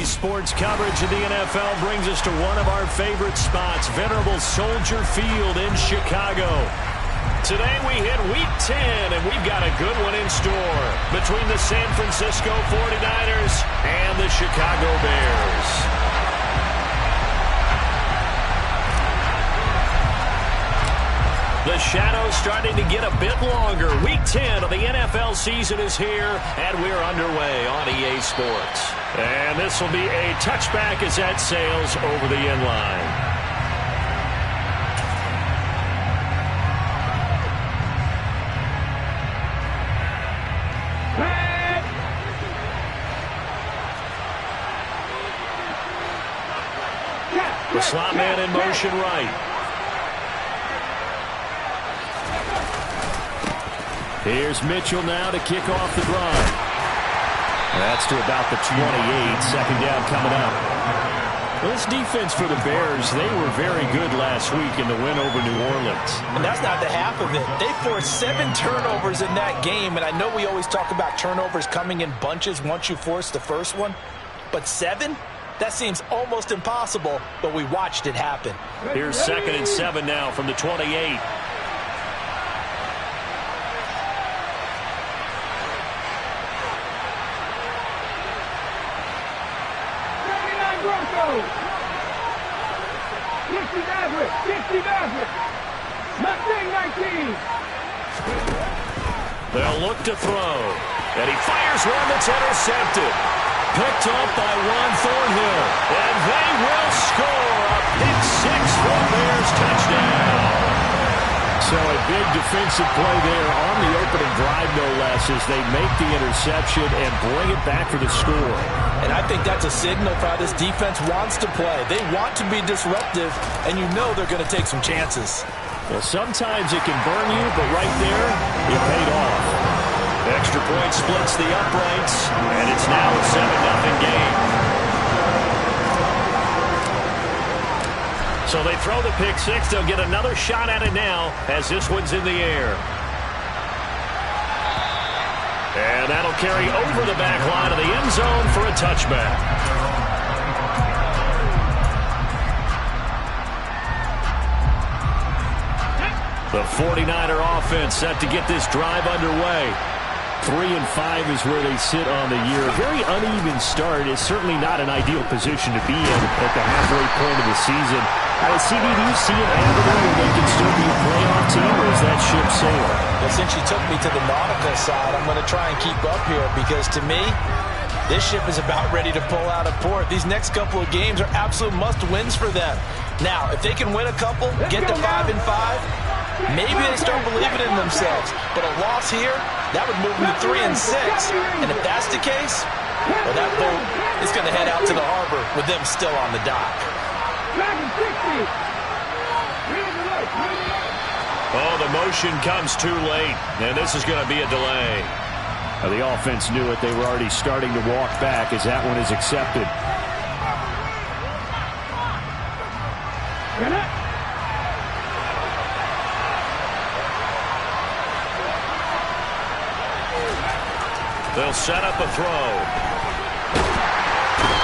Sports coverage of the NFL brings us to one of our favorite spots, venerable Soldier Field in Chicago. Today we hit Week 10, and we've got a good one in store between the San Francisco 49ers and the Chicago Bears. The shadow's starting to get a bit longer. Week 10 of the NFL season is here, and we're underway on EA Sports. And this will be a touchback as that sails over the end line. The slot man in motion right. Here's Mitchell now to kick off the drive. That's to about the 28. Second down coming up. Well, this defense for the Bears, they were very good last week in the win over New Orleans. And that's not the half of it. They forced 7 turnovers in that game, and I know we always talk about turnovers coming in bunches once you force the first one, but 7? That seems almost impossible, but we watched it happen. Here's 2nd and 7 now from the 28. They'll look to throw. And he fires one that's intercepted. Picked up by Juan Thornhill. And they will score a pick 6 for Bears touchdown. So a big defensive play there on the opening drive, no less, as they make the interception and bring it back for the score. And I think that's a signal for how this defense wants to play. They want to be disruptive, and you know they're going to take some chances. Well, sometimes it can burn you, but right there, it paid off. Extra point splits the uprights, and it's now a 7-0 game. So they throw the pick 6. They'll get another shot at it now as this one's in the air. And that'll carry over the back line of the end zone for a touchback. The 49er offense set to get this drive underway. 3-5 is where they sit on the year. A very uneven start is certainly not an ideal position to be in at the halfway point of the season. CD, do you see an avenue where they can still be a playoff team, or is that ship sailing? Well, since you took me to the nautical side, I'm going to try and keep up here because, to me, this ship is about ready to pull out of port. These next couple of games are absolute must-wins for them. Now, if they can win a couple, get to 5-5, maybe they start believing in themselves. But a loss here, that would move them to 3-6. And if that's the case, well, that boat is going to head out to the harbor with them still on the dock. Oh, the motion comes too late, and this is going to be a delay. The offense knew it. They were already starting to walk back as that one is accepted. They'll set up a throw.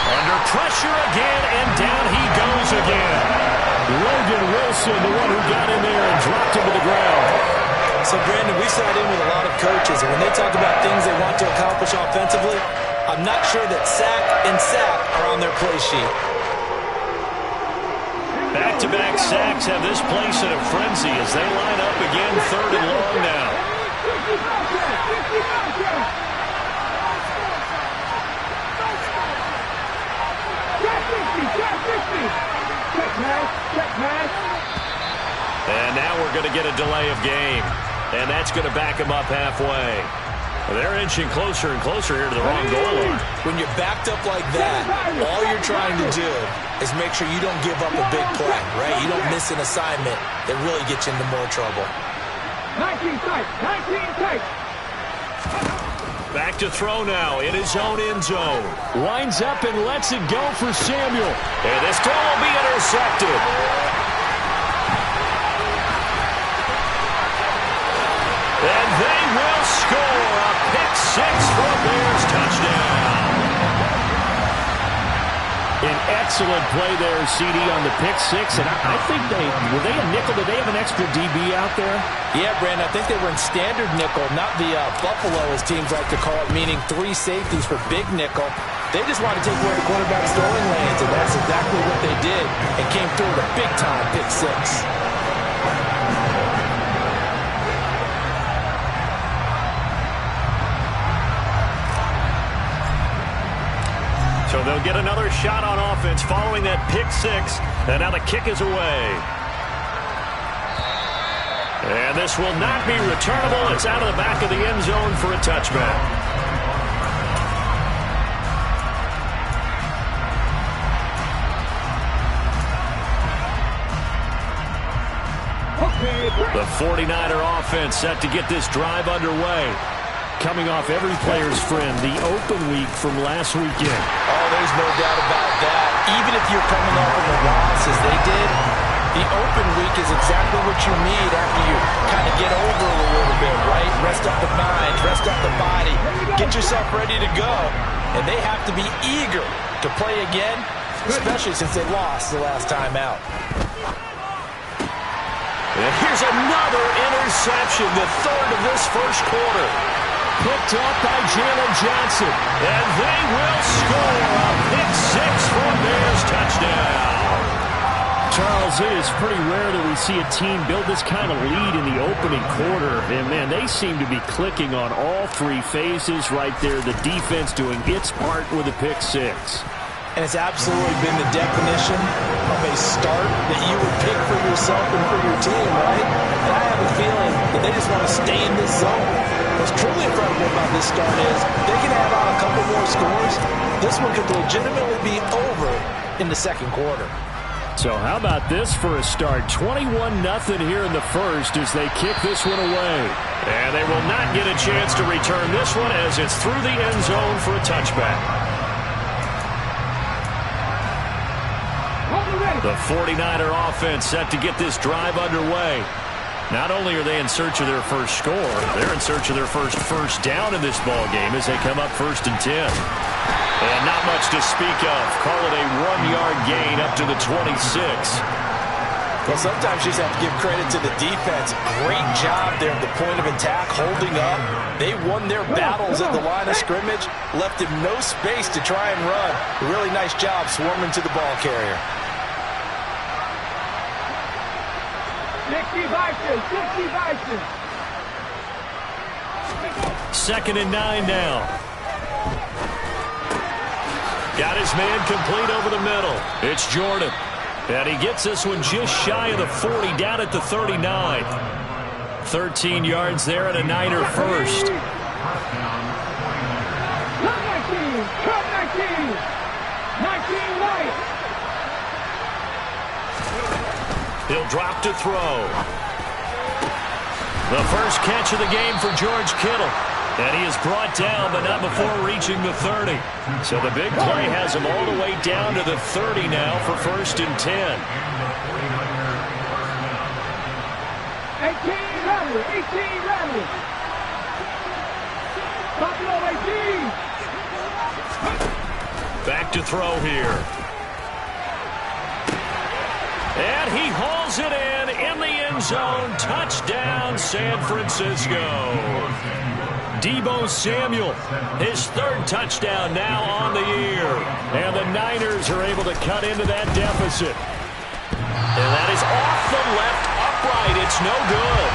Under pressure again, and down he goes again. Logan Wilson, the one who got in there and dropped him to the ground. So, Brandon, we sat in with a lot of coaches, and when they talk about things they want to accomplish offensively, I'm not sure that sack and sack are on their play sheet. Back-to-back sacks have this place in a frenzy as they line up again 3rd and long now. And now we're going to get a delay of game. And that's going to back them up halfway. They're inching closer and closer here to the wrong goal line. When you're backed up like that, all you're trying to do is make sure you don't give up a big play, right? You don't miss an assignment that really gets you into more trouble. 19 tight, 19 tight. Back to throw now in his own end zone. Winds up and lets it go for Samuel. And this throw will be intercepted. And they will score a pick 6 for a Bears touchdown. An excellent play there, CD, on the pick six. And I think were they a nickel? Did they have an extra DB out there? Yeah, Brandon, I think they were in standard nickel, not the buffalo, as teams like to call it, meaning 3 safeties for big nickel. They just wanted to take away the quarterback's throwing lanes, and that's exactly what they did, and came through with a big-time pick six. So they'll get another shot on offense following that pick six. And now the kick is away. And this will not be returnable. It's out of the back of the end zone for a touchback. The 49er offense set to get this drive underway. Coming off every player's friend, the open week from last weekend. Oh, there's no doubt about that. Even if you're coming off of a loss as they did, the open week is exactly what you need after you kind of get over it a little bit, right? Rest up the mind, rest up the body, get yourself ready to go. And they have to be eager to play again, especially since they lost the last time out. And here's another interception, the third of this first quarter. Picked up by Jalen Johnson. And they will score a pick six for a Bears touchdown. Charles, it is pretty rare that we see a team build this kind of lead in the opening quarter. And, man, they seem to be clicking on all 3 phases right there. The defense doing its part with a pick six. And it's absolutely been the definition of a start that you would pick for yourself and for your team, right? And I have a feeling that they just want to stay in this zone. What's truly incredible about this start is they can add on a couple more scores. This one could legitimately be over in the second quarter. So how about this for a start? 21-0 here in the first as they kick this one away. And they will not get a chance to return this one as it's through the end zone for a touchback. The 49er offense set to get this drive underway. Not only are they in search of their first score, they're in search of their first down in this ball game as they come up 1st and 10. And not much to speak of. Call it a 1-yard gain up to the 26. Well, sometimes you just have to give credit to the defense. Great job there at the point of attack, holding up. They won their battles at the line of scrimmage, left him no space to try and run. A really nice job swarming to the ball carrier. 60 Vikings. 2nd and 9 now. Got his man complete over the middle. It's Jordan. And he gets this one just shy of the 40, down at the 39. 13 yards there and a Niner first. Cut 19. 19 right. He'll drop to throw. The first catch of the game for George Kittle. And he is brought down, but not before reaching the 30. So the big play has him all the way down to the 30 now for 1st and 10. 18 Rattler. Buffalo 18. Back to throw here. And he hauls it in the end zone. Touchdown, San Francisco. Deebo Samuel, his 3rd touchdown now on the year. And the Niners are able to cut into that deficit. And that is off the left upright. It's no good.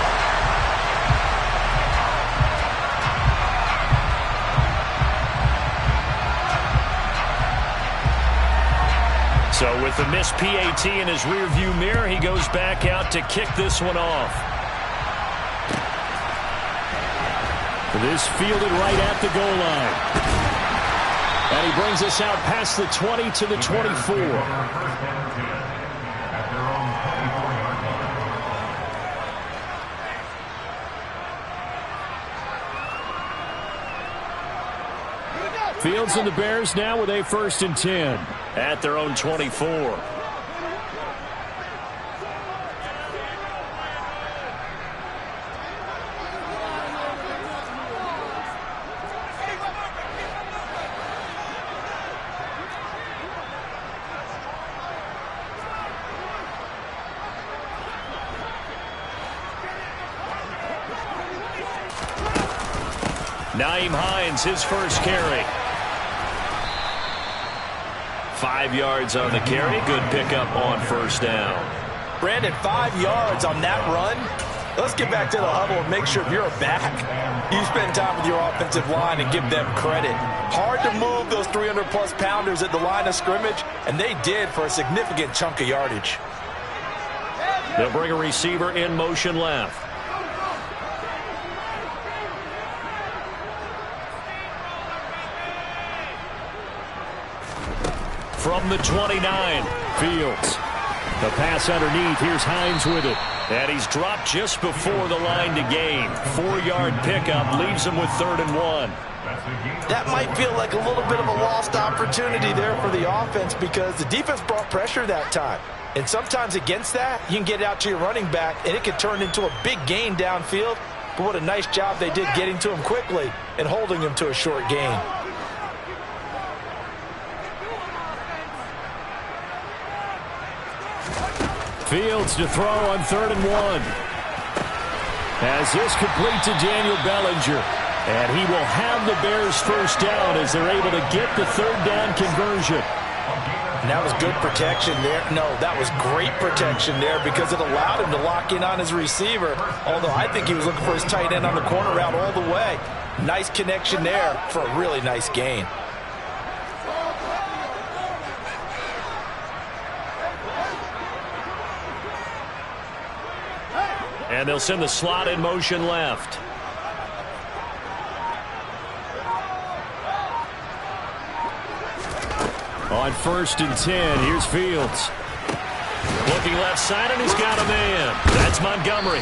So with the missed PAT in his rearview mirror, he goes back out to kick this one off. This fielded right at the goal line. And he brings us out past the 20 to the 24. Fields and the Bears now with a 1st and 10 at their own 24. Nyheim Hines, his first carry. 5 yards on the carry. Good pickup on first down. Brandon, 5 yards on that run. Let's get back to the huddle and make sure if you're a back, you spend time with your offensive line and give them credit. Hard to move those 300-plus pounders at the line of scrimmage, and they did for a significant chunk of yardage. They'll bring a receiver in motion left. From the 29, Fields. The pass underneath. Here's Hines with it. And he's dropped just before the line to gain. 4-yard pickup leaves him with 3rd and 1. That might feel like a little bit of a lost opportunity there for the offense because the defense brought pressure that time. And sometimes against that, you can get it out to your running back, and it can turn into a big gain downfield. But what a nice job they did getting to him quickly and holding him to a short gain. Fields to throw on 3rd and 1. As this complete to Daniel Bellinger. And he will have the Bears first down as they're able to get the 3rd down conversion. And that was good protection there. No, that was great protection there because it allowed him to lock in on his receiver. Although I think he was looking for his tight end on the corner route all the way. Nice connection there for a really nice gain. And they'll send the slot in motion left. On 1st and 10, here's Fields. Looking left side, and he's got a man. That's Montgomery.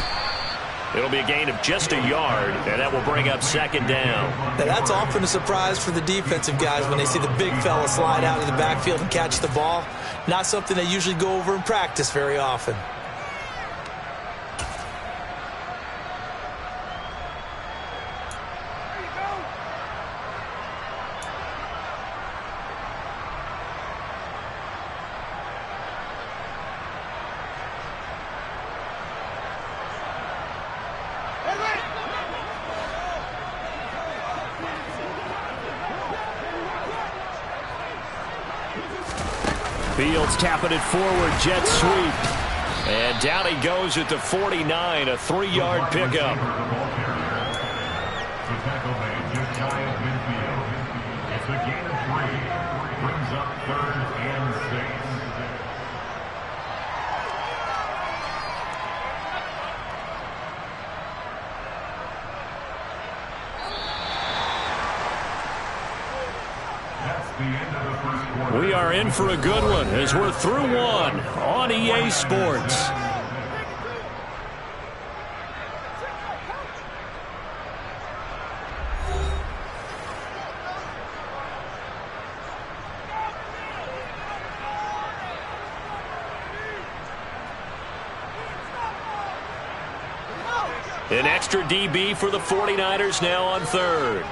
It'll be a gain of just a yard, and that will bring up 2nd down. Now, that's often a surprise for the defensive guys when they see the big fella slide out of the backfield and catch the ball. Not something they usually go over in practice very often. Fields tapping it forward, jet sweep. And down he goes at the 49, a 3-yard pickup. It's a gain of 3. Brings up 3rd and 6. We are in for a good one as we're through one on EA Sports. An extra DB for the 49ers now on 3rd.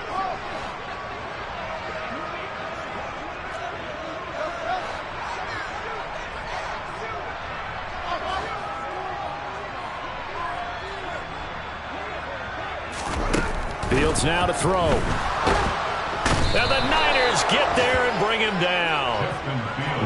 Fields now to throw. And the Niners get there and bring him down.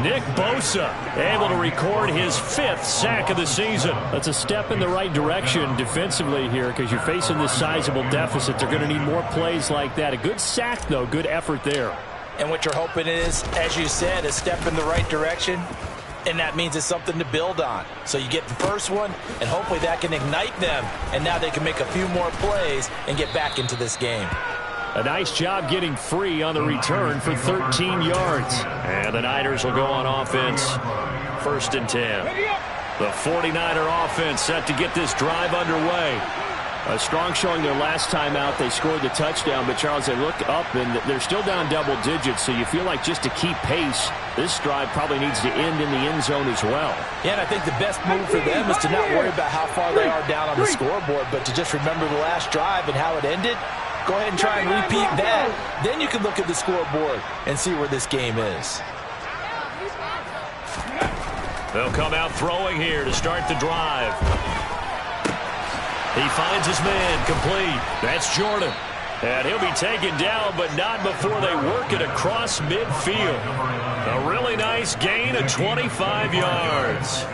Nick Bosa able to record his 5th sack of the season. That's a step in the right direction defensively here because you're facing this sizable deficit. They're going to need more plays like that. A good sack, though. Good effort there. And what you're hoping is, as you said, a step in the right direction. And that means it's something to build on. So you get the first one, and hopefully that can ignite them. And now they can make a few more plays and get back into this game. A nice job getting free on the return for 13 yards. And the Niners will go on offense. 1st and 10. The 49er offense set to get this drive underway. A strong showing their last time out. They scored the touchdown, but Charles, they look up and they're still down double digits, so you feel like just to keep pace, this drive probably needs to end in the end zone as well. Yeah, and I think the best move for them is to not worry about how far they are down on the scoreboard, but to just remember the last drive and how it ended. Go ahead and try and repeat that. Then you can look at the scoreboard and see where this game is. They'll come out throwing here to start the drive. He finds his man complete. That's Jordan. And he'll be taken down, but not before they work it across midfield. A really nice gain of 25 yards.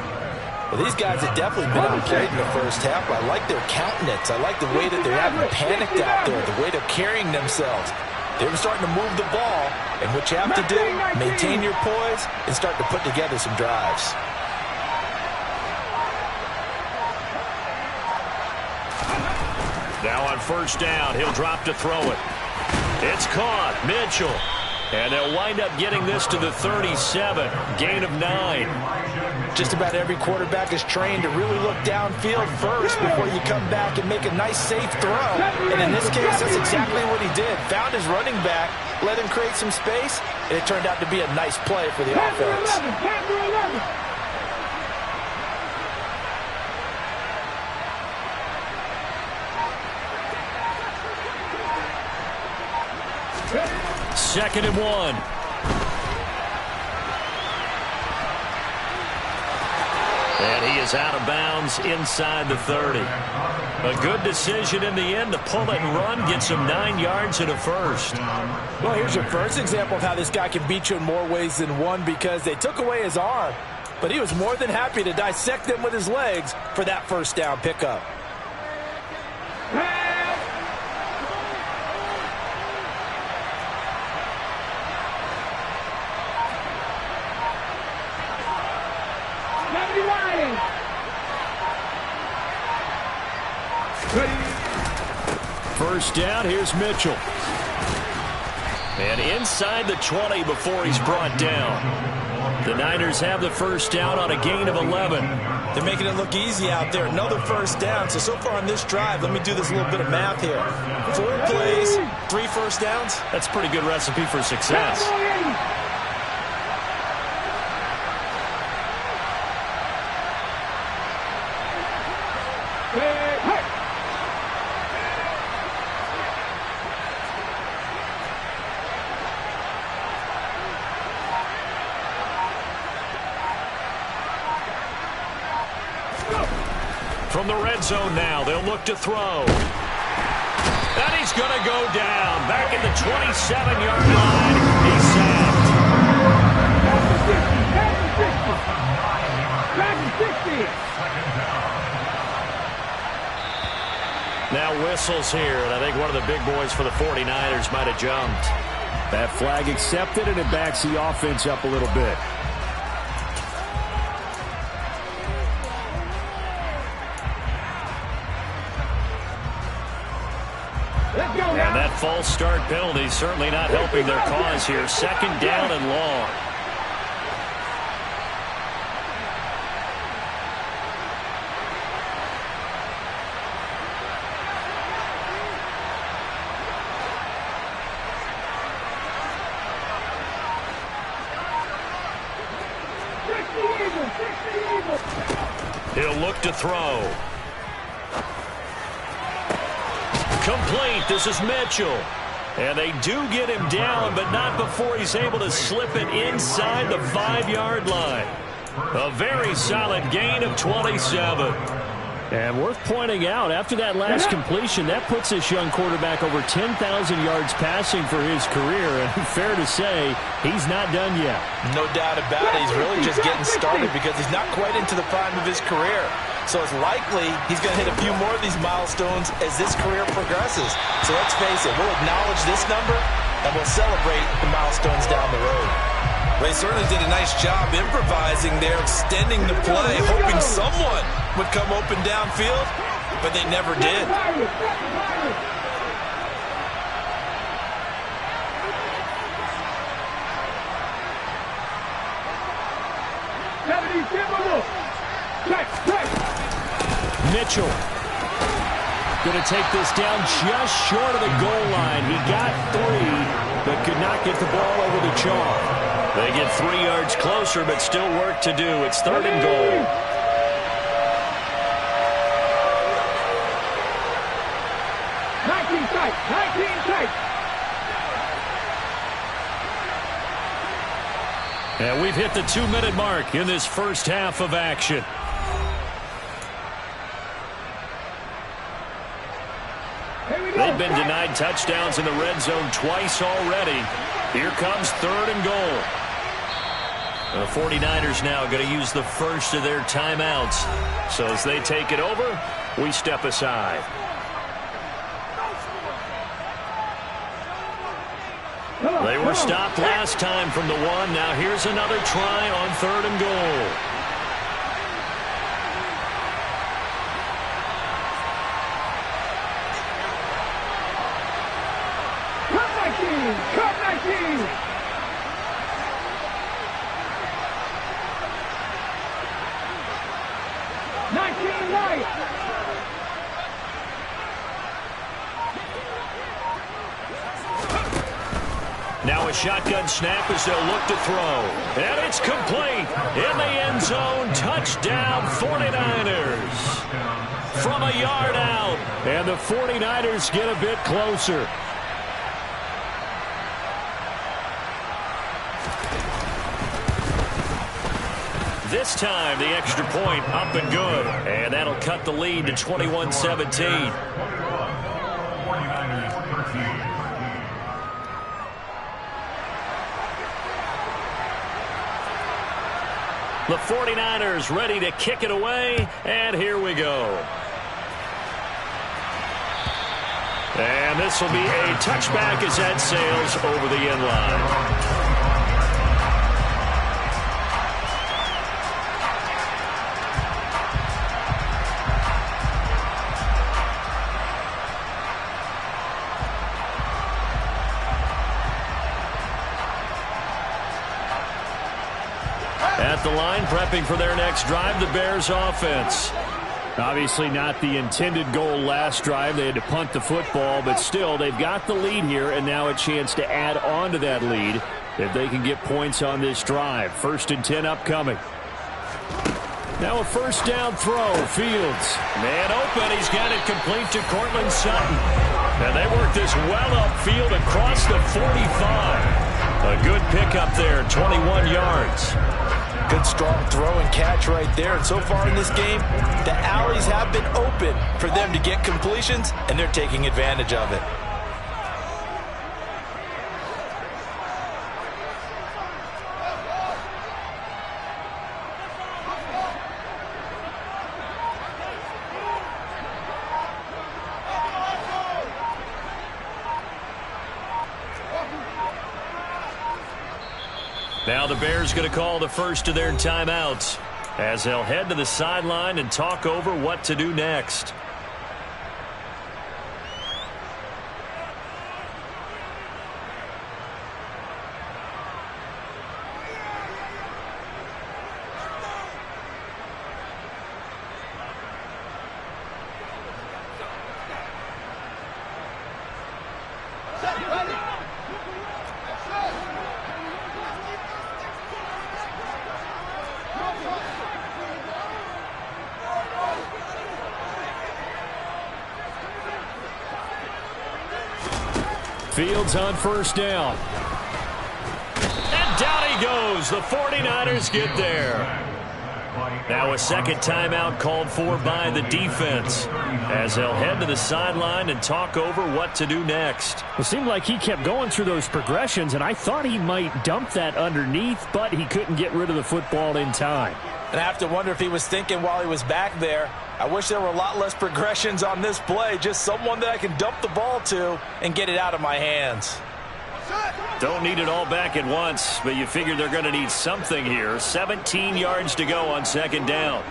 Well, these guys have definitely been outplayed in the first half. I like their countenance. I like the way that they're having panicked out there, the way they're carrying themselves. They're starting to move the ball, and what you have to do, maintain your poise and start to put together some drives. Now on first down, he'll drop to throw it. It's caught. Mitchell. And they'll wind up getting this to the 37. Gain of 9. Just about every quarterback is trained to really look downfield first before you come back and make a nice, safe throw. And in this case, that's exactly what he did. Found his running back, let him create some space, and it turned out to be a nice play for the offense. Second and 1. And he is out of bounds inside the 30. A good decision in the end to pull it and run, gets him 9 yards and a first. Well, here's your first example of how this guy can beat you in more ways than one, because they took away his arm, but he was more than happy to dissect them with his legs for that first down pickup. First down, here's Mitchell. And inside the 20 before he's brought down. The Niners have the first down on a gain of 11. They're making it look easy out there. Another first down. So far on this drive, let me do this little bit of math here. 4 plays, 3 first downs. That's a pretty good recipe for success. From the red zone now, they'll look to throw. And he's going to go down. Back at the 27-yard line. He's sacked. Now whistles here, and I think one of the big boys for the 49ers might have jumped. That flag accepted, and it backs the offense up a little bit. And that false start penalty certainly not helping their cause here. Second down and long. He'll look to throw. Complete. This is Mitchell. And they do get him down, but not before he's able to slip it inside the 5-yard line. A very solid gain of 27. And worth pointing out, after that last completion, that puts this young quarterback over 10,000 yards passing for his career. And fair to say, he's not done yet. No doubt about it. He's really just getting started because he's not quite into the prime of his career. So it's likely he's going to hit a few more of these milestones as this career progresses. So let's face it, we'll acknowledge this number and we'll celebrate the milestones down the road. They certainly did a nice job improvising there, extending the play, hoping someone would come open downfield, but they never did. Mitchell going to take this down just short of the goal line. He got 3, but could not get the ball over the chalk. They get 3 yards closer, but still work to do. It's 3rd and goal. And we've hit the 2-minute mark in this first half of action. They They've been denied touchdowns in the red zone twice already. Here comes 3rd and goal. The 49ers now going to use the first of their timeouts. So as they take it over, we step aside. They were stopped last time from the 1. Now here's another try on 3rd and goal. Cut 19! 19 right! Now a shotgun snap as they'll look to throw. And it's complete. In the end zone, touchdown 49ers. From a yard out. And the 49ers get a bit closer. This time, the extra point up and good. And that'll cut the lead to 21-17. The 49ers ready to kick it away, and here we go. And this will be a touchback as that sails over the end line. At the line, prepping for their next drive, the Bears offense. Obviously not the intended goal last drive. They had to punt the football, but still, they've got the lead here, and now a chance to add on to that lead if they can get points on this drive. 1st and 10 upcoming. Now a first down throw. Fields. Man open. He's got it complete to Courtland Sutton. And they work this well upfield across the 45. A good pickup there, 21 yards. Good strong throw and catch right there. And so far in this game, the alleys have been open for them to get completions, and they're taking advantage of it. Now the Bears going to call the first of their timeouts as they'll head to the sideline and talk over what to do next. Fields on first down. And down he goes. The 49ers get there. Now a second timeout called for by the defense as they'll head to the sideline and talk over what to do next. It seemed like he kept going through those progressions, and I thought he might dump that underneath, but he couldn't get rid of the football in time. And I have to wonder if he was thinking while he was back there, I wish there were a lot less progressions on this play. Just someone that I can dump the ball to and get it out of my hands. Don't need it all back at once, but you figure they're going to need something here. 17 yards to go on second down.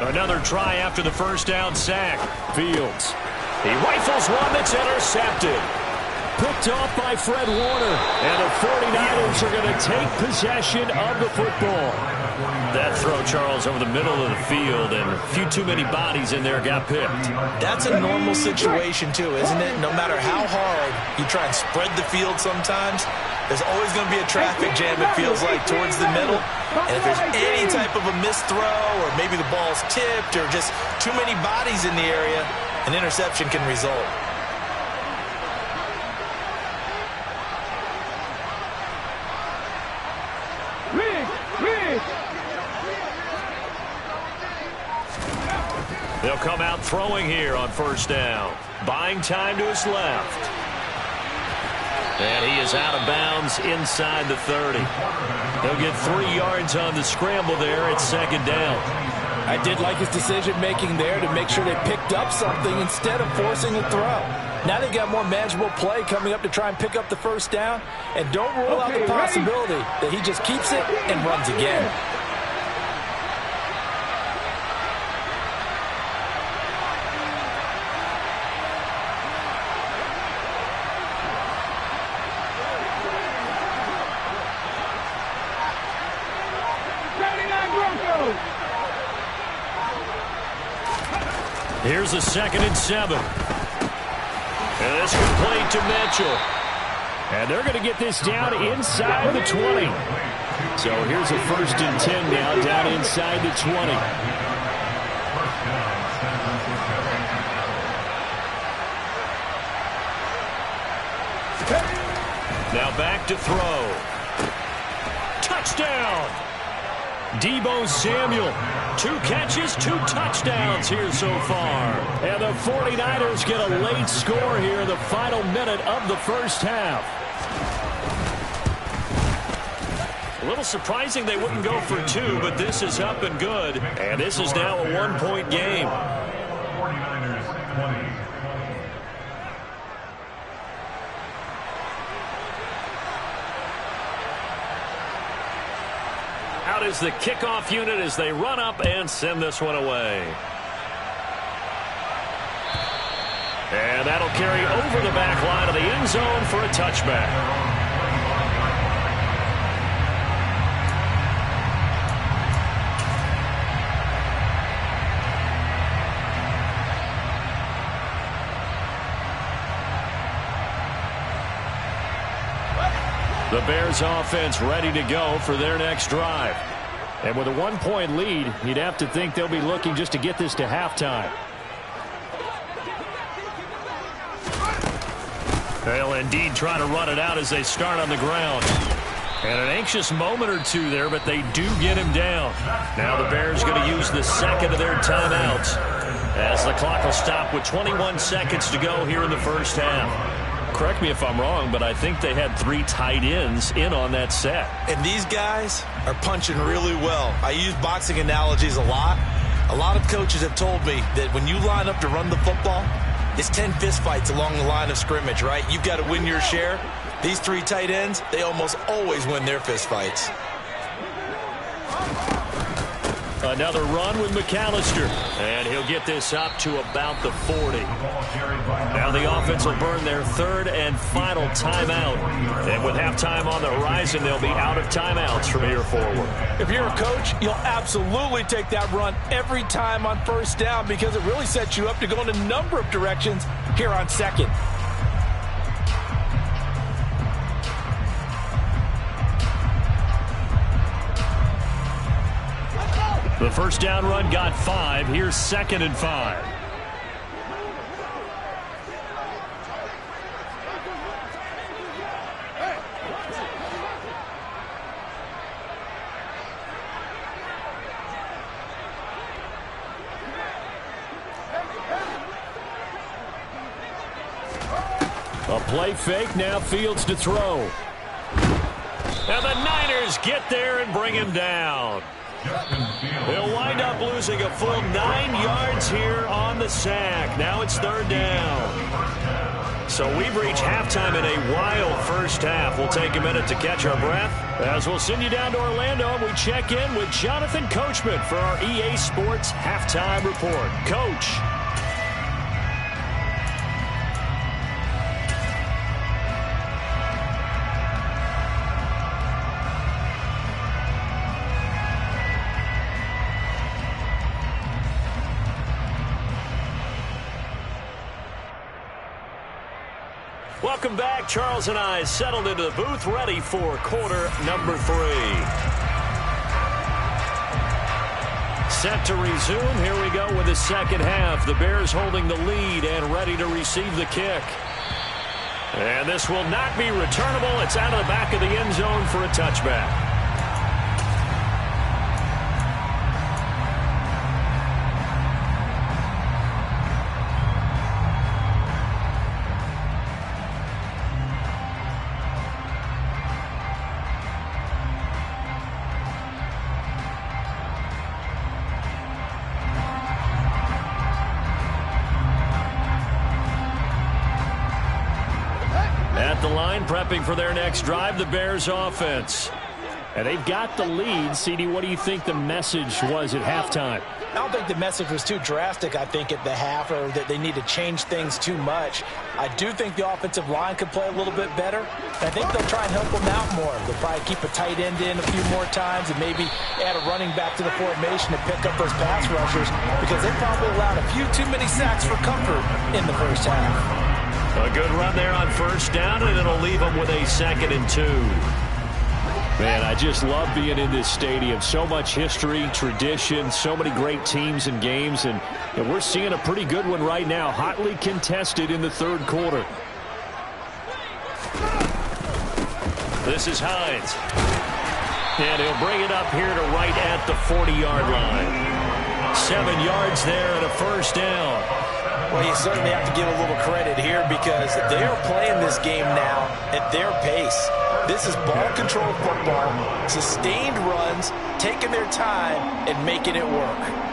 Another try after the first down sack. Fields. He rifles one that's intercepted. picked off by Fred Warner. And the 49ers are going to take possession of the football. That throw, Charles, over the middle of the field, and a few too many bodies in there got picked. That's a normal situation, too, isn't it? No matter how hard you try and spread the field sometimes, there's always going to be a traffic jam, it feels like, towards the middle. And if there's any type of a missed throw, or maybe the ball's tipped, or just too many bodies in the area, an interception can result. They'll come out throwing here on first down. Buying time to his left. And he is out of bounds inside the 30. He'll get 3 yards on the scramble there at second down. I did like his decision-making there to make sure they picked up something instead of forcing a throw. Now they've got more manageable play coming up to try and pick up the first down. And don't rule out the possibility that he just keeps it and runs again. Here's a 2nd and 7. And this complete to Mitchell. And they're going to get this down inside the 20. So here's a 1st and 10 now down inside the 20. Now back to throw. Touchdown! Deebo Samuel. 2 catches, 2 touchdowns here so far. And the 49ers get a late score here in the final minute of the first half. A little surprising they wouldn't go for 2, but this is up and good. And this is now a 1-point game. 49ers 20. Out is the kickoff unit as they run up and send this one away. And that'll carry over the back line of the end zone for a touchback. The Bears offense ready to go for their next drive. And with a 1-point lead, you'd have to think they'll be looking just to get this to halftime. They'll indeed try to run it out as they start on the ground. And an anxious moment or two there, but they do get him down. Now the Bears going to use the 2nd of their timeouts as the clock will stop with 21 seconds to go here in the first half. Correct me if I'm wrong, but I think they had 3 tight ends in on that set. And these guys are punching really well. I use boxing analogies a lot. A lot of coaches have told me that when you line up to run the football, it's 10 fistfights along the line of scrimmage, right? You've got to win your share. These 3 tight ends, they almost always win their fistfights. Another run with McAllister. And he'll get this up to about the 40. Now the offense will burn their 3rd and final timeout. And with halftime on the horizon, they'll be out of timeouts from here forward. If you're a coach, you'll absolutely take that run every time on first down because it really sets you up to go in a number of directions here on 2nd. The first down run got 5. Here's 2nd and 5. A play fake, now Fields to throw. And the Niners get there and bring him down. They'll wind up losing a full 9 yards here on the sack. Now it's 3rd down. So we've reached halftime in a wild first half. We'll take a minute to catch our breath as we'll send you down to Orlando and we check in with Jonathan Coachman for our EA Sports Halftime Report. Coach. Welcome back. Charles and I settled into the booth, ready for quarter number 3. Set to resume. Here we go with the second half. The Bears holding the lead and ready to receive the kick. And this will not be returnable. It's out of the back of the end zone for a touchback. Prepping for their next drive, the Bears offense. And they've got the lead. CD, what do you think the message was at halftime? I don't think the message was too drastic, I think, at the half, or that they need to change things too much. I do think the offensive line could play a little bit better. I think they'll try and help them out more. They'll probably keep a tight end in a few more times and maybe add a running back to the formation to pick up those pass rushers, because they probably allowed a few too many sacks for comfort in the first half. A good run there on first down, and it'll leave them with a 2nd and 2. Man, I just love being in this stadium. So much history, tradition, so many great teams and games, and we're seeing a pretty good one right now, hotly contested in the third quarter. This is Hines. And he'll bring it up here to right at the 40-yard line. 7 yards there and a first down. Well, you certainly have to give a little credit here, because they are playing this game now at their pace. This is ball-controlled football, sustained runs, taking their time and making it work.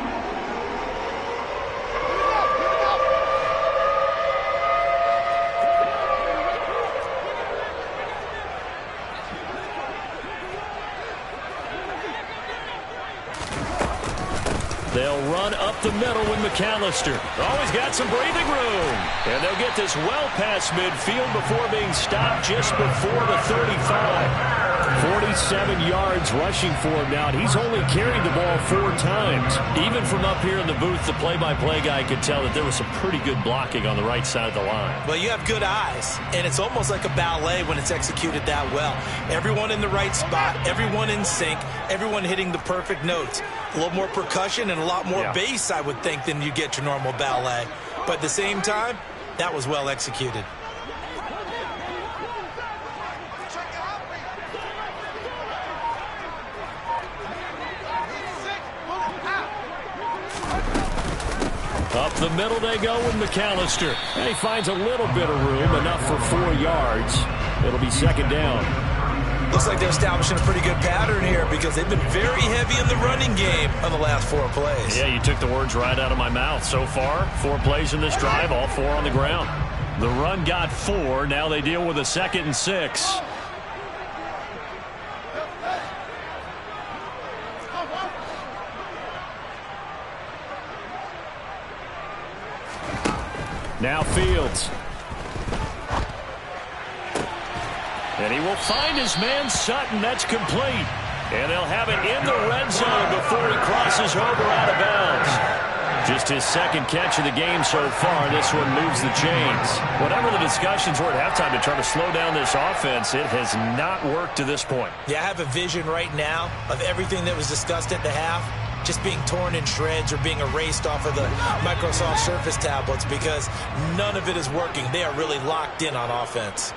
They'll run up the middle with McAllister. Always got some breathing room. And they'll get this well past midfield before being stopped just before the 35. 47 yards rushing for him now. And he's only carried the ball 4 times. Even from up here in the booth, the play-by-play guy could tell that there was some pretty good blocking on the right side of the line. Well, you have good eyes, and it's almost like a ballet when it's executed that well. Everyone in the right spot, everyone in sync, everyone hitting the perfect notes. A little more percussion and a lot more bass, I would think, than you get your normal ballet. But at the same time, that was well executed. Up the middle they go with McAllister. And he finds a little bit of room, enough for 4 yards. It'll be 2nd down. Looks like they're establishing a pretty good pattern here, because they've been very heavy in the running game on the last 4 plays. Yeah, you took the words right out of my mouth. So far, 4 plays in this drive, all 4 on the ground. The run got 4. Now they deal with a 2nd and 6. Now Fields. And he will find his man Sutton. That's complete. And they'll have it in the red zone before he crosses over out of bounds. Just his 2nd catch of the game so far. This one moves the chains. Whatever the discussions were at halftime to try to slow down this offense, it has not worked to this point. Yeah, I have a vision right now of everything that was discussed at the half just being torn in shreds or being erased off of the Microsoft Surface tablets, because none of it is working. They are really locked in on offense.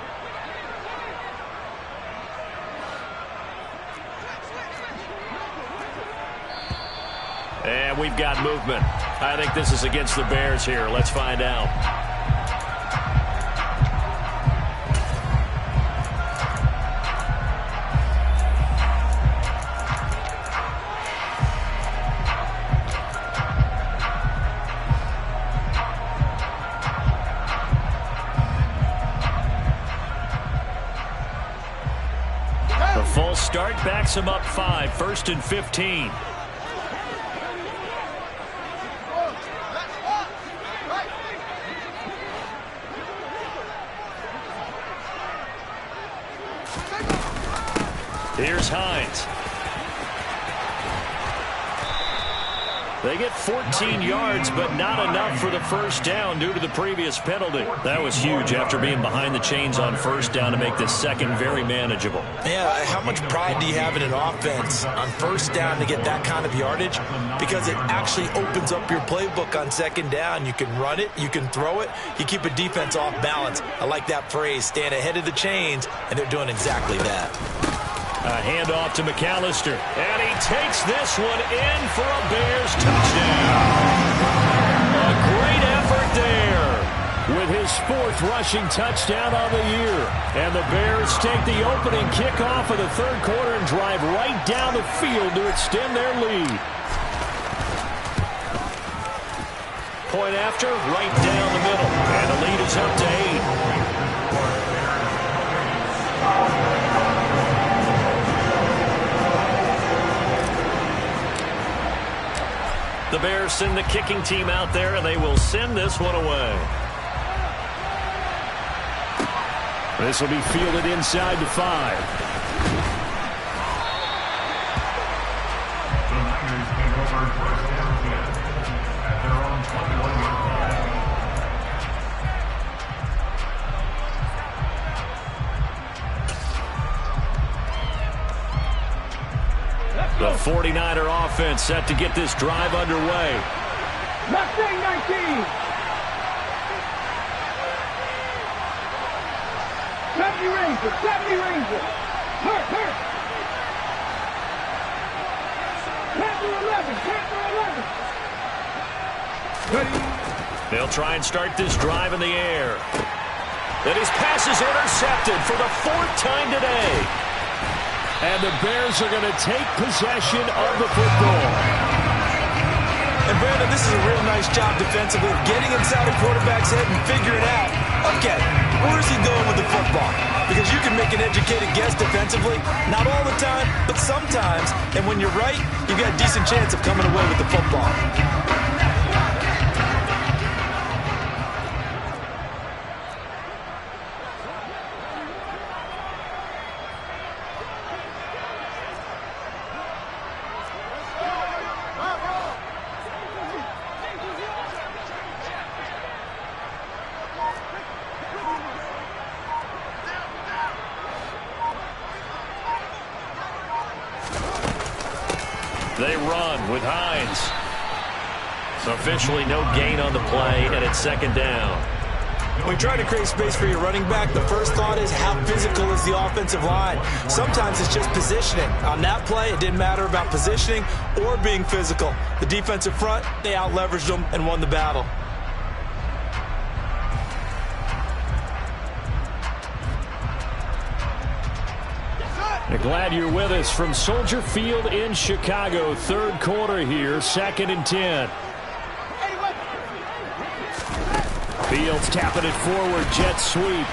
And we've got movement. I think this is against the Bears here. Let's find out. A full start backs him up 5, 1st and 15. Here's Hines. They get 14 yards, but not enough for the first down due to the previous penalty. That was huge after being behind the chains on first down to make this second very manageable. Yeah, how much pride do you have in an offense on first down to get that kind of yardage? Because it actually opens up your playbook on second down. You can run it, you can throw it, you keep a defense off balance. I like that phrase, stand ahead of the chains, and they're doing exactly that. A handoff to McAllister, and he takes this one in for a Bears touchdown. A great effort there with his 4th rushing touchdown on the year. And the Bears take the opening kickoff of the third quarter and drive right down the field to extend their lead. Point after, right down the middle, and the lead is up to 8. The Bears send the kicking team out there, and they will send this one away. This will be fielded inside the 5. The Niners take over first down at their own 21-yard The 49er offense set to get this drive underway. Mustang 19. 70 Ranger, 70 Ranger. Hurt. Panther 11, Panther 11. Ready. They'll try and start this drive in the air. And his pass is intercepted for the 4th time today. And the Bears are going to take possession of the football. And Brandon, this is a real nice job defensively, getting inside the quarterback's head and figuring out, okay, where's he going with the football? Because you can make an educated guess defensively, not all the time, but sometimes. And when you're right, you've got a decent chance of coming away with the football. They run with Hines. Officially no gain on the play, and it's second down. When you try to create space for your running back, the first thought is how physical is the offensive line. Sometimes it's just positioning. On that play, it didn't matter about positioning or being physical. The defensive front, they out-leveraged them and won the battle. Glad you're with us from Soldier Field in Chicago. Third quarter here, 2nd and 10. Fields tapping it forward, jet sweep.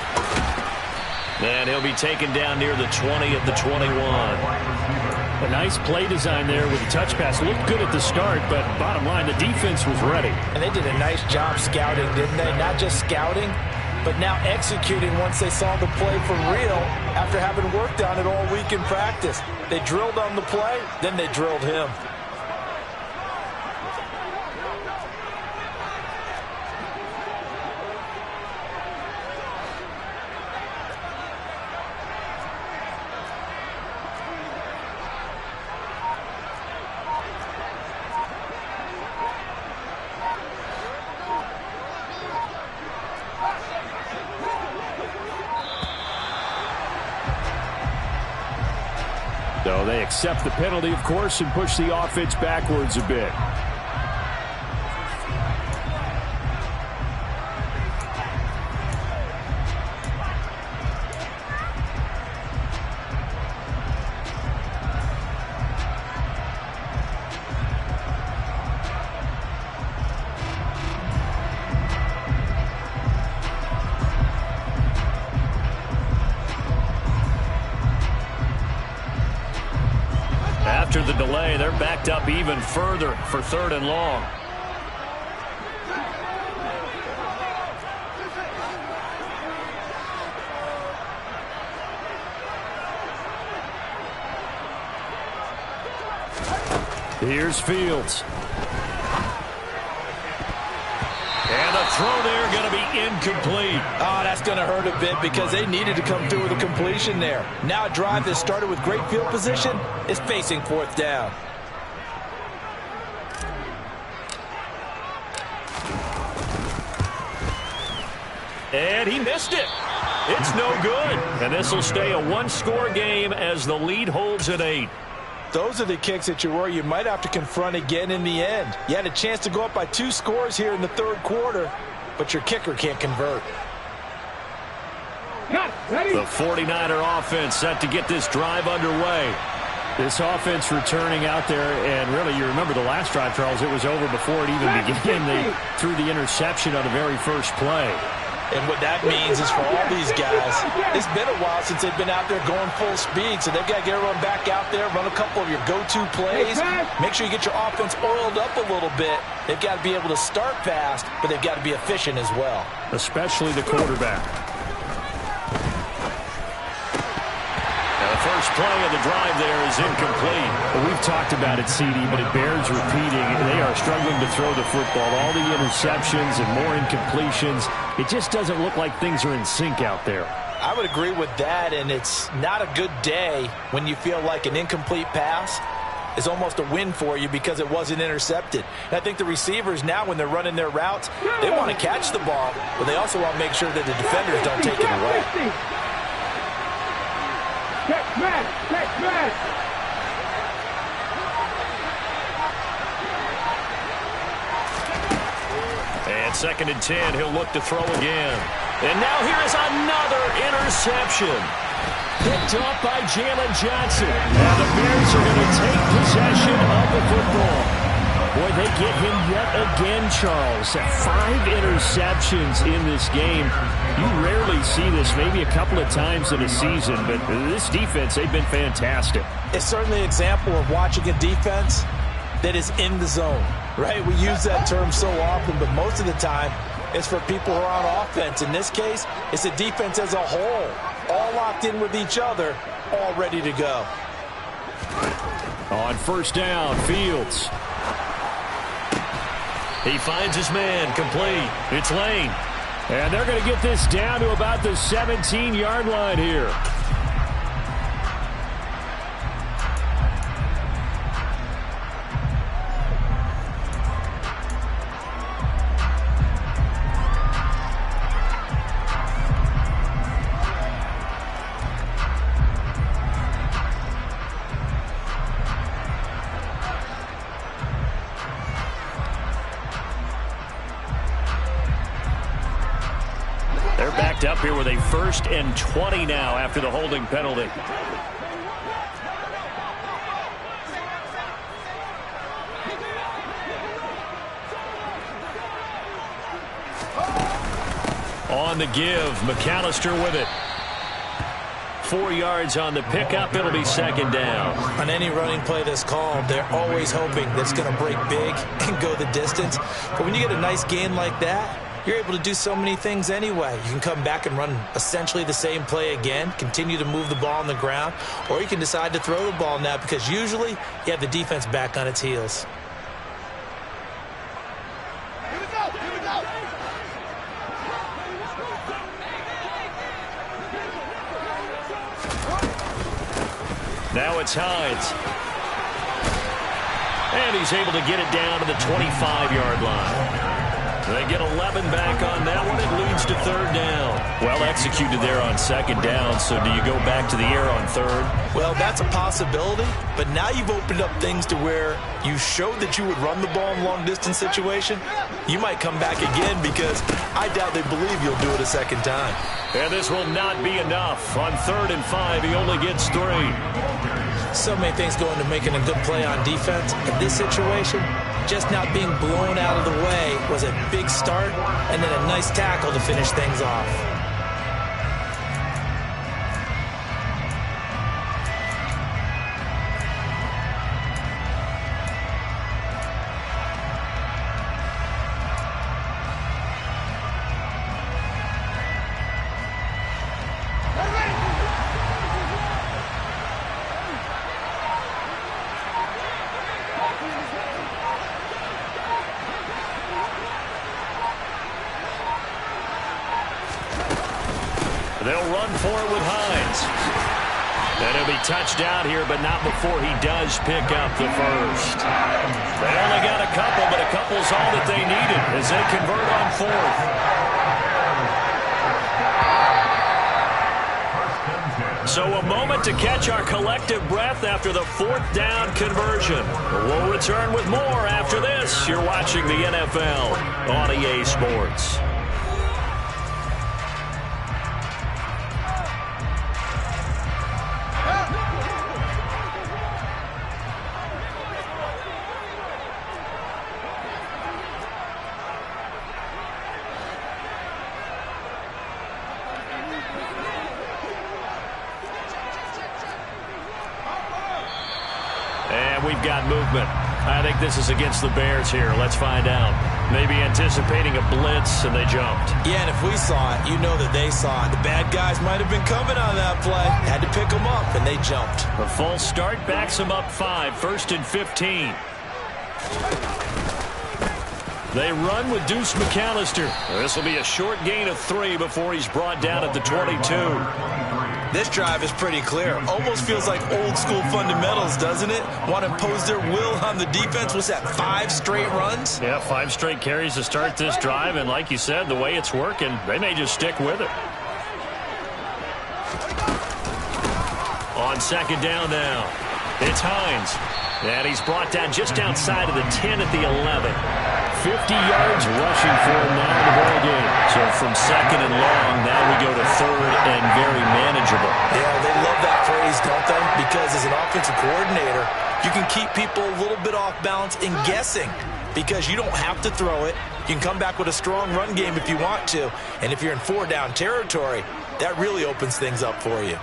And he'll be taken down near the 20 at the 21. A nice play design there with the touch pass. Looked good at the start, but bottom line, the defense was ready. And they did a nice job scouting, didn't they? Not just scouting, but now executing once they saw the play for real after having worked on it all week in practice. They drilled on the play, then they drilled him. So they accept the penalty, of course, and push the offense backwards a bit. After the delay, they're backed up even further for 3rd and long. Here's Fields. throw there going to be incomplete. Oh, that's going to hurt a bit because they needed to come through with a completion there. Now a drive that started with great field position is facing fourth down. And he missed it. It's no good. And this will stay a one-score game as the lead holds at 8. Those are the kicks that you worry you might have to confront again in the end. You had a chance to go up by 2 scores here in the third quarter, but your kicker can't convert. The 49er offense set to get this drive underway. This offense returning out there, and really, you remember the last drive, Charles, it was over before it even began. They threw the interception on the very first play. And what that means is for all these guys, it's been a while since they've been out there going full speed, so they've got to get everyone back out there, run a couple of your go-to plays, make sure you get your offense oiled up a little bit. They've got to be able to start fast, but they've got to be efficient as well. Especially the quarterback. First play of the drive there is incomplete. Well, we've talked about it, CD, but it bears repeating. They are struggling to throw the football. All the interceptions and more incompletions. It just doesn't look like things are in sync out there. I would agree with that, and it's not a good day when you feel like an incomplete pass is almost a win for you because it wasn't intercepted. And I think the receivers now, when they're running their routes, they want to catch the ball, but they also want to make sure that the defenders don't take it away. Check man! And 2nd and 10, he'll look to throw again. And now here is another interception. Picked up by Jalen Johnson. And the Bears are going to take possession of the football. Boy, they get him yet again, Charles. 5 interceptions in this game. You rarely see this, maybe a couple of times in a season, but this defense, they've been fantastic. It's certainly an example of watching a defense that is in the zone, right? We use that term so often, but most of the time, it's for people who are on offense. In this case, it's a defense as a whole, all locked in with each other, all ready to go. On first down, Fields. He finds his man, complete. It's Lane. And they're going to get this down to about the 17-yard line here. Up here with a 1st and 20 now after the holding penalty. On the give, McAllister with it. 4 yards on the pickup. It'll be 2nd down. On any running play that's called, they're always hoping that it's going to break big and go the distance. But when you get a nice gain like that, you're able to do so many things anyway. You can come back and run essentially the same play again, continue to move the ball on the ground, or you can decide to throw the ball now because usually you have the defense back on its heels. Here we go! Now it's Hines. And he's able to get it down to the 25-yard line. They get 11 back on that one. It leads to 3rd down. Well executed there on 2nd down, so do you go back to the air on 3rd? Well, that's a possibility, but now you've opened up things to where you showed that you would run the ball in long-distance situation. You might come back again because I doubt they believe you'll do it a 2nd time. And this will not be enough. On 3rd and 5, he only gets 3. So many things go into making a good play on defense. In this situation, just not being blown out of the way was a big start and then a nice tackle to finish things off. They'll run for it with Hines. And he'll be touched out here, but not before he does pick up the first. They only got a couple, but a couple's all that they needed as they convert on fourth. So a moment to catch our collective breath after the fourth down conversion. We'll return with more after this. You're watching the NFL on EA Sports. We've got movement. I think this is against the Bears here. Let's find out. Maybe anticipating a blitz, and they jumped. Yeah, and if we saw it, you know that they saw it. The bad guys might have been coming on that play. Had to pick them up, and they jumped. A false start backs them up 5. 1st and 15. They run with Deuce McAllister. This will be a short gain of 3 before he's brought down at the 22. This drive is pretty clear. Almost feels like old school fundamentals, doesn't it? Want to impose their will on the defense. Was that 5 straight runs? Yeah, 5 straight carries to start this drive. And like you said, the way it's working, they may just stick with it. On second down now, it's Hines. And he's brought down just outside of the 10 at the 11. 50 yards rushing for him now in the ball game. So from second and long, now we go to third and very manageable. Yeah, they love that phrase, don't they? Because as an offensive coordinator, you can keep people a little bit off balance and guessing because you don't have to throw it. You can come back with a strong run game if you want to. And if you're in 4-down territory, that really opens things up for you.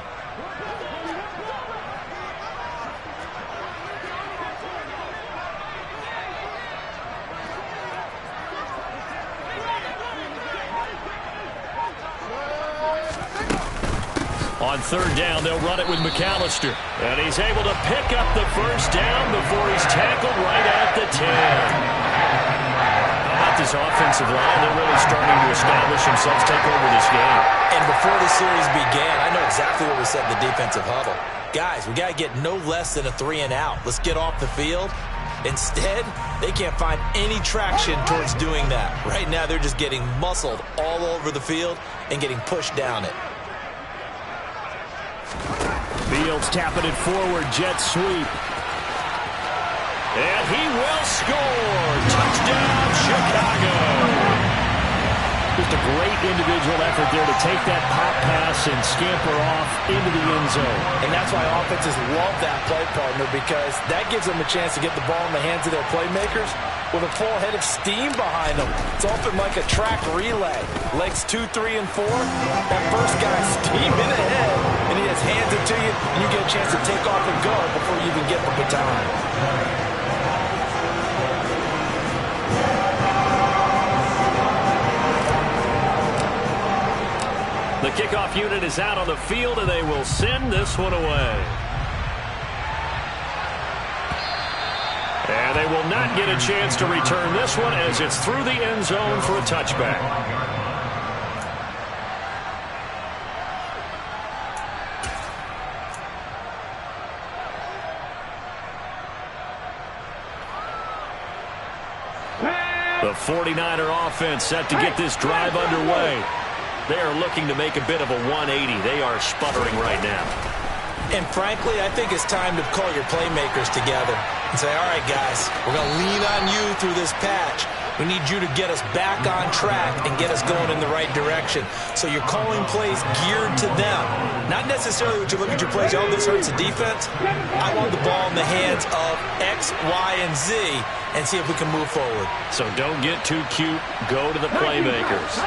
On third down, they'll run it with McAllister. And he's able to pick up the first down before he's tackled right at the 10. How about this offensive line? They're really starting to establish themselves, take over this game. And before the series began, I know exactly what we said in the defensive huddle. Guys, we got to get no less than a 3 and out. Let's get off the field. Instead, they can't find any traction towards doing that. Right now, they're just getting muscled all over the field and getting pushed down it. Fields tapping it forward, jet sweep. And he will score. Touchdown, Chicago. Just a great individual effort there to take that pop pass and scamper off into the end zone. And that's why offenses love that play, partner, because that gives them a chance to get the ball in the hands of their playmakers with a full head of steam behind them. It's often like a track relay. Legs 2, 3, and 4. That first guy's steaming ahead, and he just hands it to you, and you get a chance to take off and go before you even get the baton. The kickoff unit is out on the field, and they will send this one away. And they will not get a chance to return this one as it's through the end zone for a touchback. The 49er offense set to get this drive underway. They are looking to make a bit of a 180. They are sputtering right now. And frankly, I think it's time to call your playmakers together and say, all right, guys, we're going to lean on you through this patch. We need you to get us back on track and get us going in the right direction. So you're calling plays geared to them. Not necessarily when you look at your plays, oh, this hurts the defense. I want the ball in the hands of X, Y, and Z and see if we can move forward. So don't get too cute. Go to the playmakers.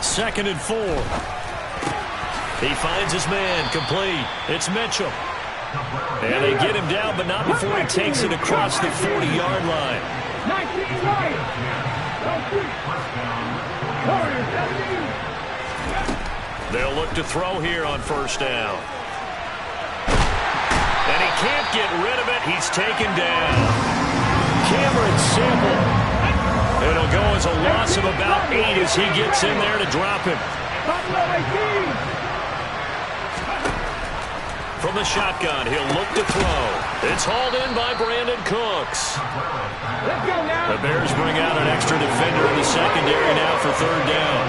Second and 4. He finds his man, complete. It's Mitchell. And they get him down, but not before he takes it across the 40-yard line. They'll look to throw here on first down. And he can't get rid of it. He's taken down. Cameron Sample. It'll go as a loss of about 8 as he gets in there to drop him. From the shotgun, he'll look to throw. It's hauled in by Brandon Cooks. The Bears bring out an extra defender in the secondary now for third down.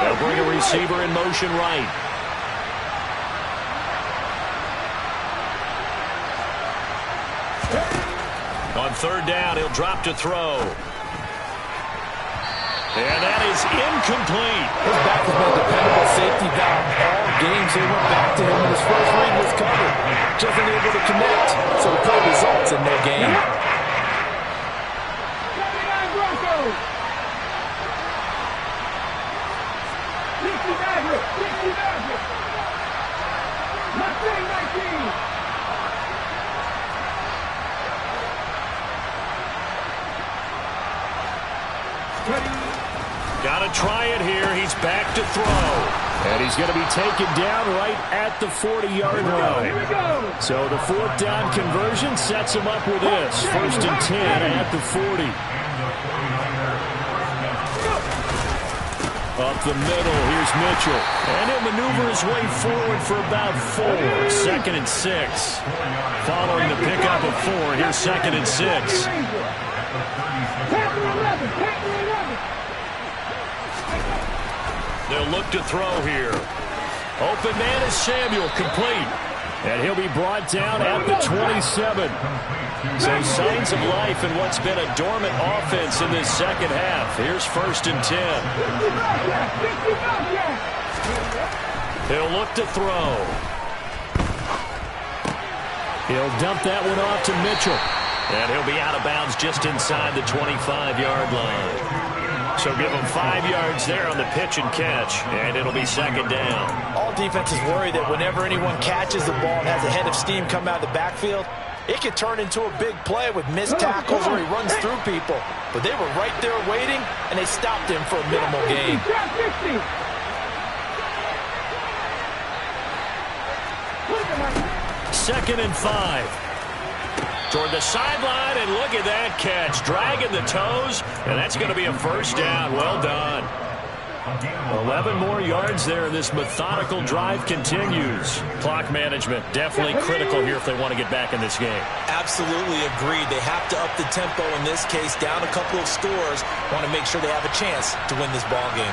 They'll bring a receiver in motion right. On third down, he'll drop to throw. And that is incomplete. His back has been a dependable safety valve all games. They went back to him when his first read was covered. Just unable to connect. So the play results in no gain. Got to try it here. He's back to throw. And he's going to be taken down right at the 40-yard line. So the fourth down conversion sets him up with this. 1st and 10 at the 40. Up the middle, here's Mitchell. And he'll maneuver his way forward for about 4. 2nd and 6. Following the pickup of 4, here's 2nd and 6. They'll look to throw here. Open man is Samuel, complete. And he'll be brought down at the 27. So signs of life in what's been a dormant offense in this second half. Here's 1st and 10. He'll look to throw. He'll dump that one off to Mitchell. And he'll be out of bounds just inside the 25-yard line. So give him 5 yards there on the pitch and catch, and it'll be 2nd down. All defenses worry that whenever anyone catches the ball and has a head of steam come out of the backfield, it could turn into a big play with missed tackles or he runs through people. But they were right there waiting, and they stopped him for a minimal gain. 2nd and 5. Toward the sideline, and look at that catch. Dragging the toes, and that's going to be a 1st down. Well done. 11 more yards there, and this methodical drive continues. Clock management definitely critical here if they want to get back in this game. Absolutely agreed. They have to up the tempo in this case, down a couple of scores. Want to make sure they have a chance to win this ball game.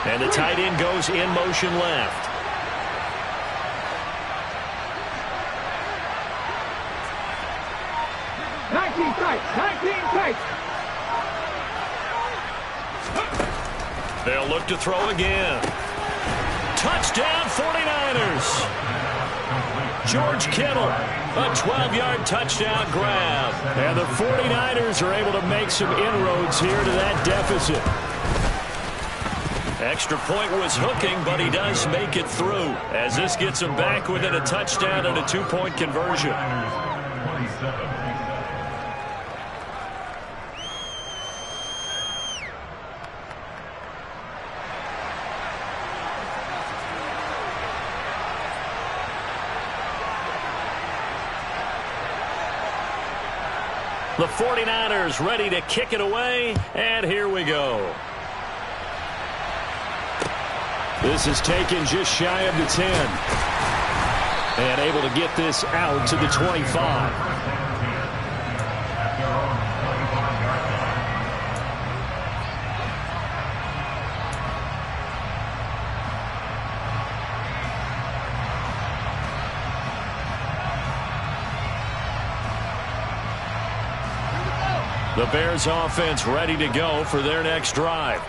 And the tight end goes in motion left. They'll look to throw again. Touchdown 49ers. George Kittle, a 12-yard touchdown grab. And the 49ers are able to make some inroads here to that deficit. Extra point was hooking, but he does make it through as this gets him back within a touchdown and a 2-point conversion. The 49ers ready to kick it away, and here we go. This is taken just shy of the 10. And able to get this out to the 25. The Bears offense ready to go for their next drive.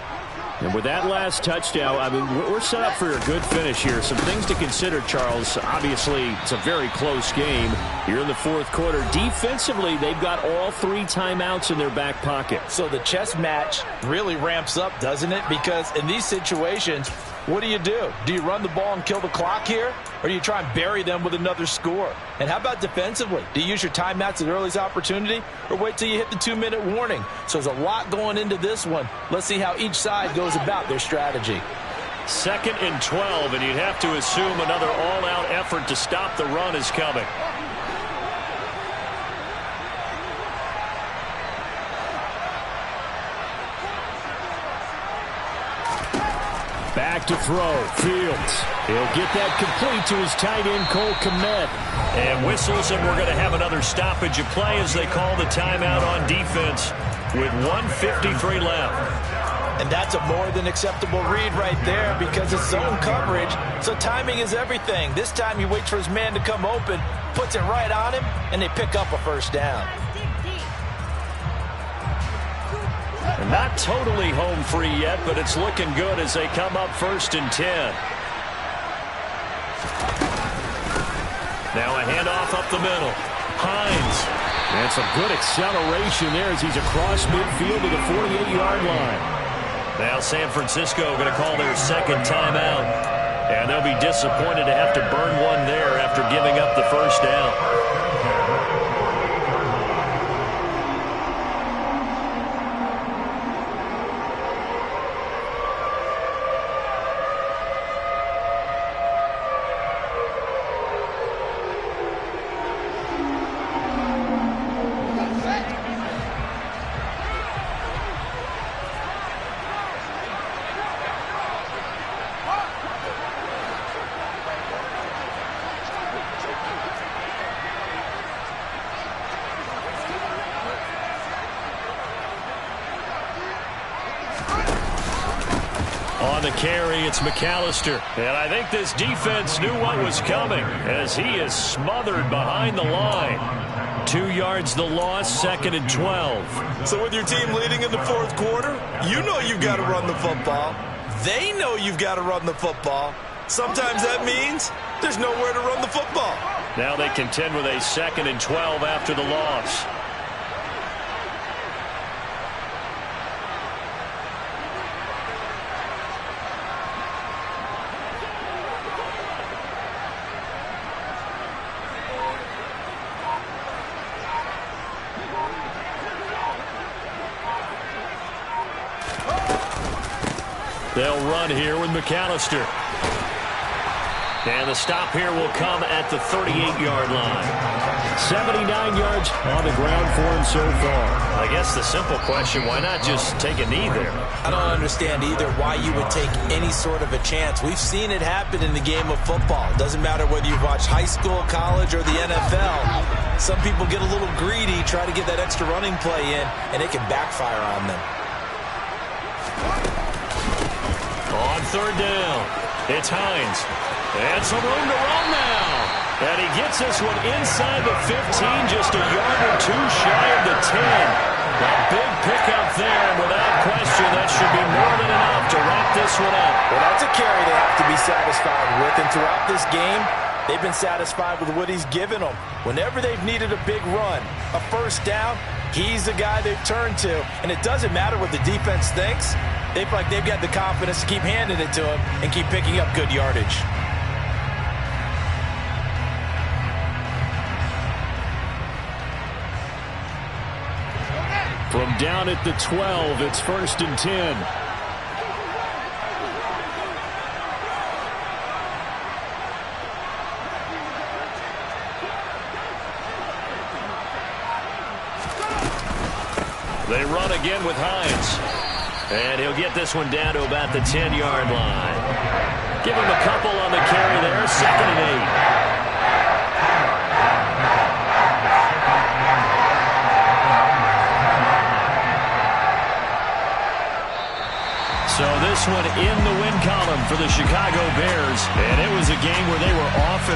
And with that last touchdown, I mean, we're set up for a good finish here. Some things to consider, Charles. Obviously, it's a very close game. You're in the 4th quarter. Defensively, they've got all 3 timeouts in their back pocket. So the chess match really ramps up, doesn't it? Because in these situations, What do? Do you run the ball and kill the clock here? Or do you try and bury them with another score? And how about defensively? Do you use your timeouts at the earliest opportunity? Or wait till you hit the 2-minute warning? So there's a lot going into this one. Let's see how each side goes about their strategy. 2nd and 12, and you'd have to assume another all-out effort to stop the run is coming. Back to throw. Fields. He'll get that complete to his tight end, Cole Kmet. And whistles, and we're going to have another stoppage of play as they call the timeout on defense with 1:53 left. And that's a more than acceptable read right there because it's zone coverage, so timing is everything. This time he waits for his man to come open, puts it right on him, and they pick up a first down. And not totally home free yet, but it's looking good as they come up 1st and 10. Now a handoff up the middle. Hines. And some good acceleration there as he's across midfield to the 48-yard line. Now San Francisco going to call their 2nd timeout. And they'll be disappointed to have to burn one there after giving up the first down. On the carry, it's McAllister. And I think this defense knew what was coming as he is smothered behind the line. 2 yards the loss, 2nd and 12. So with your team leading in the 4th quarter, you know you've got to run the football. They know you've got to run the football. Sometimes that means there's nowhere to run the football. Now they contend with a 2nd and 12 after the loss. They'll run here with McAllister. And the stop here will come at the 38-yard line. 79 yards on the ground for him so far. I guess the simple question, why not just take a knee there? I don't understand either why you would take any sort of a chance. We've seen it happen in the game of football. It doesn't matter whether you watch high school, college, or the NFL. Some people get a little greedy, try to get that extra running play in, and it can backfire on them. On 3rd down, it's Hines. And some room to run now. And he gets this one inside the 15, just a yard or two shy of the 10. A big pickup there, and without question, that should be more than enough to wrap this one up. Well, that's a carry they have to be satisfied with. And throughout this game, they've been satisfied with what he's given them. Whenever they've needed a big run, a first down, he's the guy they've turned to. And it doesn't matter what the defense thinks. They feel like they've got the confidence to keep handing it to him and keep picking up good yardage. From down at the 12, it's 1st and 10. They run again with Hines. And he'll get this one down to about the 10-yard line. Give him a couple on the carry there, 2nd and 8. So this one in the win column for the Chicago Bears. And it was a game where they were often